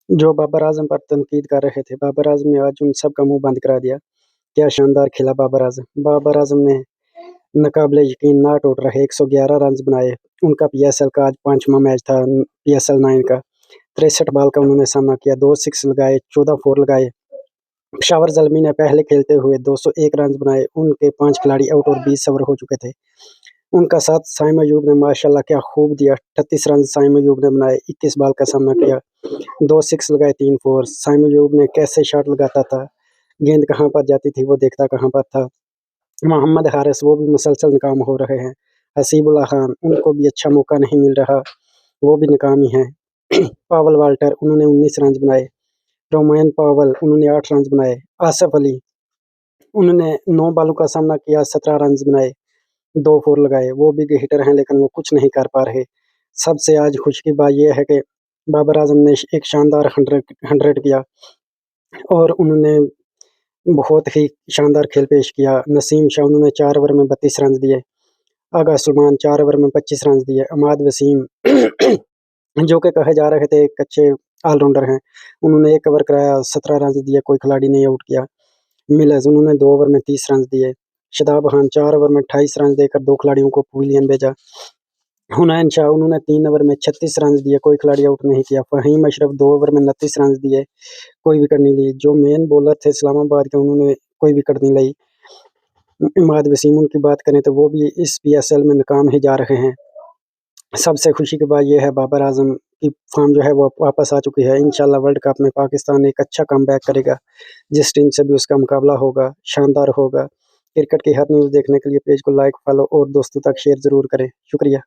जो बाबर आज़म पर तनकीद कर रहे थे, बाबर आज़म ने आज उन सब का मुँह बंद करा दिया। क्या शानदार खेला बाबर आज़म! बाबर आज़म ने नाक़ाबिले यकीन ना टूट रहे 111 रन्स बनाए। उनका पीएसएल का आज 5वां मैच था पीएसएल 9 का। 63 बॉल का उन्होंने सामना किया, 2 सिक्स लगाए, 14 फोर लगाए। पेशावर ज़ल्मी ने पहले खेलते हुए 201 रन्स बनाए। उनके 5 खिलाड़ी आउट और 20 ओवर हो चुके थे। उनका साथ साइम अयूब ने माशाल्लाह क्या खूब दिया। 38 रन साइम अयूब ने बनाए, 21 बॉल का सामना किया। 2 सिक्स लगाए, 3 फोर। साइम अयूब ने कैसे शॉट लगाता था, गेंद कहाँ पर जाती थी वो देखता कहाँ पर था। मोहम्मद हारिस वो भी मुसलसल नाकाम हो रहे हैं। हसीबुल्लाह खान उनको भी अच्छा मौका नहीं मिल रहा, वो भी नाकाम ही हैं। पावल वाल्टर उन्होंने 19 रन बनाए। रोमाइन पावल उन्होंने 8 रन बनाए। आसिफ अली उन्होंने 9 बॉलों का सामना किया, 17 रन बनाए, 2 फोर लगाए। वो भी हिटर हैं लेकिन वो कुछ नहीं कर पा रहे। सबसे आज खुशी की बात ये है कि बाबर आज़म ने एक शानदार 100 किया और उन्होंने बहुत ही शानदार खेल पेश किया। नसीम शाह उन्होंने 4 ओवर में 32 रन दिए। आगा सुलेमान 4 ओवर में 25 रन दिए। अमाद वसीम जो कि कहे जा रहे थे एक अच्छे ऑलराउंडर हैं, उन्होंने 1 ओवर कराया, 17 रन दिए, कोई खिलाड़ी नहीं आउट किया। मिलर्स उन्होंने 2 ओवर में 30 रन दिए। शादाब खान 4 ओवर में 28 रन देकर 2 खिलाड़ियों को पवेलियन भेजा। हुनैन शाह उन्होंने 3 ओवर में 36 रन दिए, कोई खिलाड़ी आउट नहीं किया। फ़हीम अशरफ 2 ओवर में 29 रन दिए, कोई विकेट नहीं ली। जो मेन बॉलर थे इस्लामाबाद के उन्होंने कोई विकेट नहीं ली। इमाद वसीम उनकी बात करें तो वो भी इस पीएसएल में नाकाम ही जा रहे हैं। सबसे खुशी की बात ये है बाबर आज़म की फ़ॉर्म जो है वो वापस आ चुकी है। इंशाल्लाह वर्ल्ड कप में पाकिस्तान एक अच्छा कमबैक करेगा। जिस टीम से भी उसका मुकाबला होगा, शानदार होगा। क्रिकेट की हर न्यूज़ देखने के लिए पेज को लाइक, फॉलो और दोस्तों तक शेयर ज़रूर करें। शुक्रिया।